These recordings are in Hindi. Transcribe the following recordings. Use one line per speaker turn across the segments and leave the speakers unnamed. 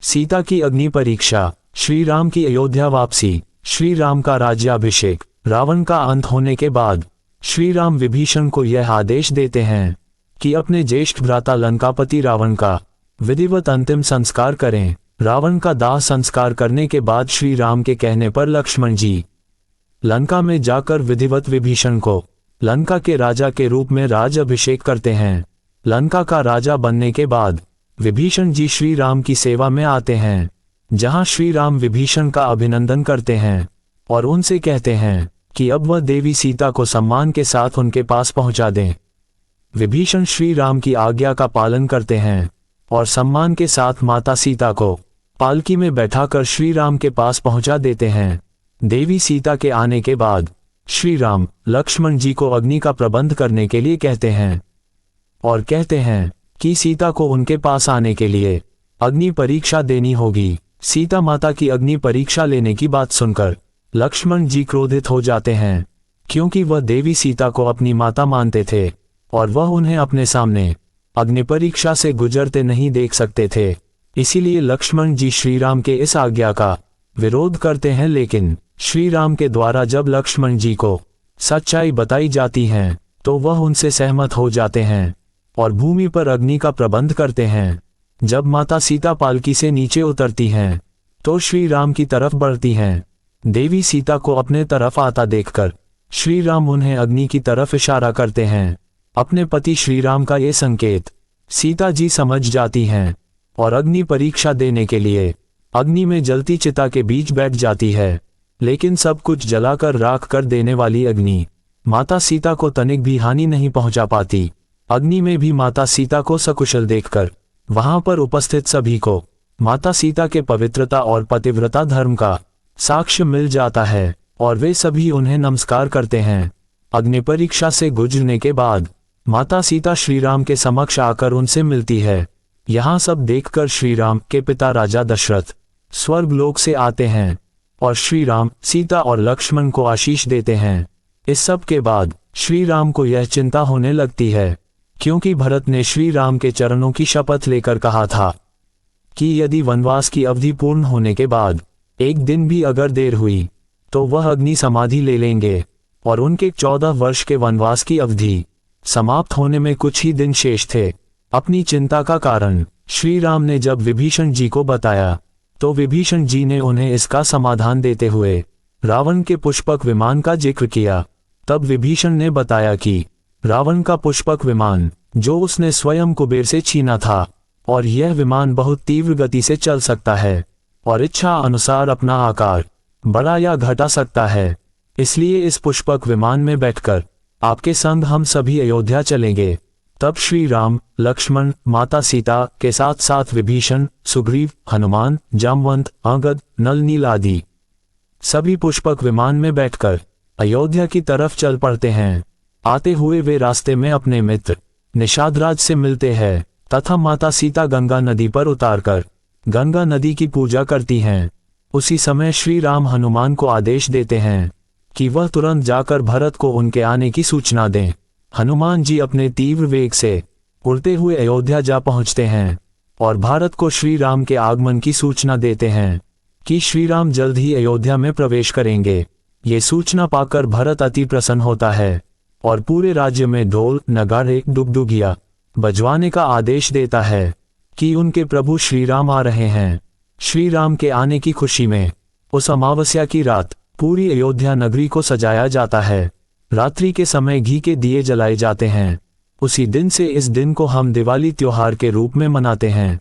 सीता की अग्नि परीक्षा, श्री राम की अयोध्या वापसी, श्री राम का राज्याभिषेक। रावण का अंत होने के बाद श्री राम विभीषण को यह आदेश देते हैं कि अपने ज्येष्ठ भ्राता लंकापति रावण का विधिवत अंतिम संस्कार करें। रावण का दाह संस्कार करने के बाद श्री राम के कहने पर लक्ष्मण जी लंका में जाकर विधिवत विभीषण को लंका के राजा के रूप में राज अभिषेक करते हैं। लंका का राजा बनने के बाद विभीषण जी श्री राम की सेवा में आते हैं, जहां श्री राम विभीषण का अभिनंदन करते हैं और उनसे कहते हैं कि अब वह देवी सीता को सम्मान के साथ उनके पास पहुंचा दें। विभीषण श्री राम की आज्ञा का पालन करते हैं और सम्मान के साथ माता सीता को पालकी में बैठाकर श्री राम के पास पहुंचा देते हैं। देवी सीता के आने के बाद श्री राम लक्ष्मण जी को अग्नि का प्रबंध करने के लिए कहते हैं और कहते हैं कि सीता को उनके पास आने के लिए अग्नि परीक्षा देनी होगी। सीता माता की अग्नि परीक्षा लेने की बात सुनकर लक्ष्मण जी क्रोधित हो जाते हैं, क्योंकि वह देवी सीता को अपनी माता मानते थे और वह उन्हें अपने सामने अग्नि परीक्षा से गुजरते नहीं देख सकते थे। इसीलिए लक्ष्मण जी श्री राम के इस आज्ञा का विरोध करते हैं। लेकिन श्री राम के द्वारा जब लक्ष्मण जी को सच्चाई बताई जाती है तो वह उनसे सहमत हो जाते हैं और भूमि पर अग्नि का प्रबंध करते हैं। जब माता सीता पालकी से नीचे उतरती हैं तो श्री राम की तरफ बढ़ती हैं। देवी सीता को अपने तरफ आता देखकर श्री राम उन्हें अग्नि की तरफ इशारा करते हैं। अपने पति श्री राम का ये संकेत सीता जी समझ जाती हैं और अग्नि परीक्षा देने के लिए अग्नि में जलती चिता के बीच बैठ जाती है। लेकिन सब कुछ जलाकर राख कर देने वाली अग्नि माता सीता को तनिक भी हानि नहीं पहुंचा पाती। अग्नि में भी माता सीता को सकुशल देखकर वहां पर उपस्थित सभी को माता सीता के पवित्रता और पतिव्रता धर्म का साक्ष्य मिल जाता है और वे सभी उन्हें नमस्कार करते हैं। अग्नि परीक्षा से गुजरने के बाद माता सीता श्री राम के समक्ष आकर उनसे मिलती है। यहाँ सब देखकर श्री राम के पिता राजा दशरथ स्वर्गलोक से आते हैं और श्री राम सीता और लक्ष्मण को आशीष देते हैं। इस सब के बाद श्री राम को यह चिंता होने लगती है, क्योंकि भरत ने श्री राम के चरणों की शपथ लेकर कहा था कि यदि वनवास की अवधि पूर्ण होने के बाद एक दिन भी अगर देर हुई तो वह अग्नि समाधि ले लेंगे। और उनके 14 वर्ष के वनवास की अवधि समाप्त होने में कुछ ही दिन शेष थे। अपनी चिंता का कारण श्री राम ने जब विभीषण जी को बताया तो विभीषण जी ने उन्हें इसका समाधान देते हुए रावण के पुष्पक विमान का जिक्र किया। तब विभीषण ने बताया कि रावण का पुष्पक विमान जो उसने स्वयं कुबेर से छीना था, और यह विमान बहुत तीव्र गति से चल सकता है और इच्छा अनुसार अपना आकार बढ़ा या घटा सकता है। इसलिए इस पुष्पक विमान में बैठकर आपके संग हम सभी अयोध्या चलेंगे। तब श्री राम लक्ष्मण माता सीता के साथ साथ विभीषण सुग्रीव हनुमान जामवंत अंगद नल नील आदि सभी पुष्पक विमान में बैठकर अयोध्या की तरफ चल पड़ते हैं। आते हुए वे रास्ते में अपने मित्र निषादराज से मिलते हैं तथा माता सीता गंगा नदी पर उतारकर गंगा नदी की पूजा करती हैं। उसी समय श्री राम हनुमान को आदेश देते हैं कि वह तुरंत जाकर भरत को उनके आने की सूचना दें। हनुमान जी अपने तीव्र वेग से उड़ते हुए अयोध्या जा पहुंचते हैं और भारत को श्री राम के आगमन की सूचना देते हैं कि श्री राम जल्द ही अयोध्या में प्रवेश करेंगे। ये सूचना पाकर भरत अति प्रसन्न होता है और पूरे राज्य में ढोल नगाड़े डुगडुगिया बजवाने का आदेश देता है कि उनके प्रभु श्री राम आ रहे हैं। श्री राम के आने की खुशी में उस अमावस्या की रात पूरी अयोध्या नगरी को सजाया जाता है। रात्रि के समय घी के दिए जलाए जाते हैं। उसी दिन से इस दिन को हम दिवाली त्योहार के रूप में मनाते हैं।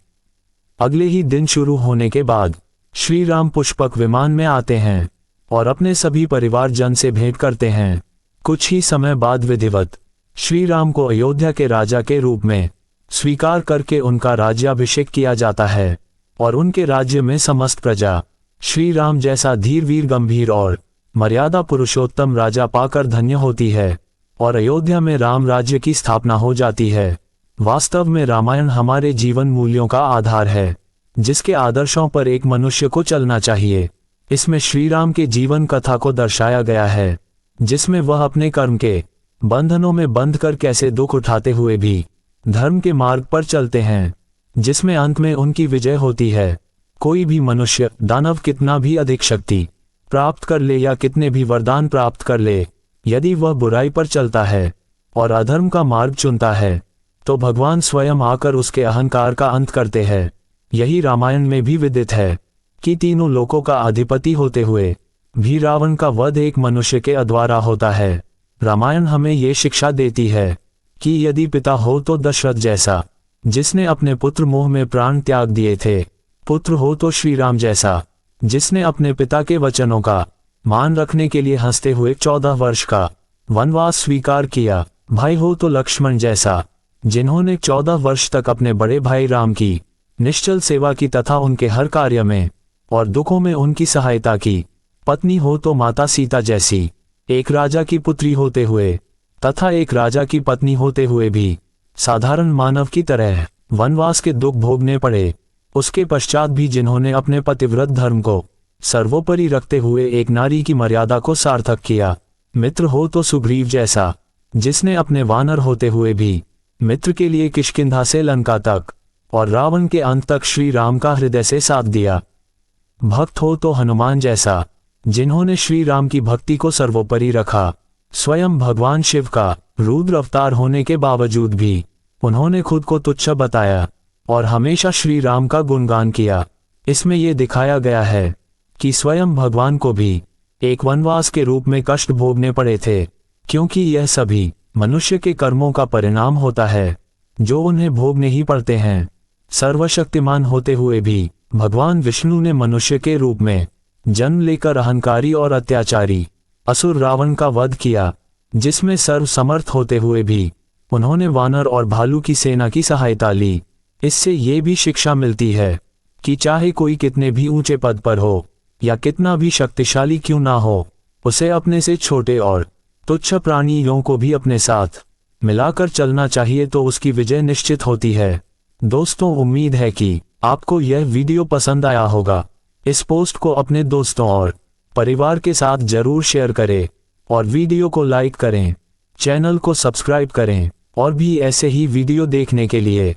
अगले ही दिन शुरू होने के बाद श्री राम पुष्पक विमान में आते हैं और अपने सभी परिवारजन से भेंट करते हैं। कुछ ही समय बाद विधिवत श्री राम को अयोध्या के राजा के रूप में स्वीकार करके उनका राज्याभिषेक किया जाता है और उनके राज्य में समस्त प्रजा श्री राम जैसा धीर वीर गंभीर और मर्यादा पुरुषोत्तम राजा पाकर धन्य होती है और अयोध्या में राम राज्य की स्थापना हो जाती है। वास्तव में रामायण हमारे जीवन मूल्यों का आधार है, जिसके आदर्शों पर एक मनुष्य को चलना चाहिए। इसमें श्री राम के जीवन कथा को दर्शाया गया है, जिसमें वह अपने कर्म के बंधनों में बंध कर कैसे दुख उठाते हुए भी धर्म के मार्ग पर चलते हैं, जिसमें अंत में उनकी विजय होती है। कोई भी मनुष्य, दानव कितना भी अधिक शक्ति प्राप्त कर ले या कितने भी वरदान प्राप्त कर ले, यदि वह बुराई पर चलता है और अधर्म का मार्ग चुनता है, तो भगवान स्वयं आकर उसके अहंकार का अंत करते हैं। यही रामायण में भी विदित है कि तीनों लोकों का अधिपति होते हुए भी रावण का वध एक मनुष्य के द्वारा होता है। रामायण हमें ये शिक्षा देती है कि यदि पिता हो तो दशरथ जैसा, जिसने अपने पुत्र मोह में प्राण त्याग दिए थे, पुत्र हो तो श्री राम जैसा, जिसने अपने पिता के वचनों का मान रखने के लिए हंसते हुए 14 वर्ष का वनवास स्वीकार किया, भाई हो तो लक्ष्मण जैसा, जिन्होंने 14 वर्ष तक अपने बड़े भाई राम की निश्चल सेवा की तथा उनके हर कार्य में और दुखों में उनकी सहायता की, पत्नी हो तो माता सीता जैसी, एक राजा की पुत्री होते हुए तथा एक राजा की पत्नी होते हुए भी साधारण मानव की तरह वनवास के दुख भोगने पड़े। उसके पश्चात भी जिन्होंने अपने पतिव्रत धर्म को सर्वोपरि रखते हुए एक नारी की मर्यादा को सार्थक किया। मित्र हो तो सुग्रीव जैसा, जिसने अपने वानर होते हुए भी मित्र के लिए किष्किंधा से लंका तक और रावण के अंत तक श्री राम का हृदय से साथ दिया। भक्त हो तो हनुमान जैसा, जिन्होंने श्री राम की भक्ति को सर्वोपरि रखा। स्वयं भगवान शिव का रुद्र अवतार होने के बावजूद भी उन्होंने खुद को तुच्छ बताया और हमेशा श्री राम का गुणगान किया। इसमें यह दिखाया गया है कि स्वयं भगवान को भी एक वनवास के रूप में कष्ट भोगने पड़े थे, क्योंकि यह सभी मनुष्य के कर्मों का परिणाम होता है जो उन्हें भोगने ही पड़ते हैं। सर्वशक्तिमान होते हुए भी भगवान विष्णु ने मनुष्य के रूप में जन्म लेकर अहंकारी और अत्याचारी असुर रावण का वध किया, जिसमें सर्वसमर्थ होते हुए भी उन्होंने वानर और भालू की सेना की सहायता ली। इससे ये भी शिक्षा मिलती है कि चाहे कोई कितने भी ऊंचे पद पर हो या कितना भी शक्तिशाली क्यों ना हो, उसे अपने से छोटे और तुच्छ प्राणियों को भी अपने साथ मिलाकर चलना चाहिए, तो उसकी विजय निश्चित होती है। दोस्तों, उम्मीद है कि आपको यह वीडियो पसंद आया होगा। इस पोस्ट को अपने दोस्तों और परिवार के साथ जरूर शेयर करें और वीडियो को लाइक करें, चैनल को सब्सक्राइब करें और भी ऐसे ही वीडियो देखने के लिए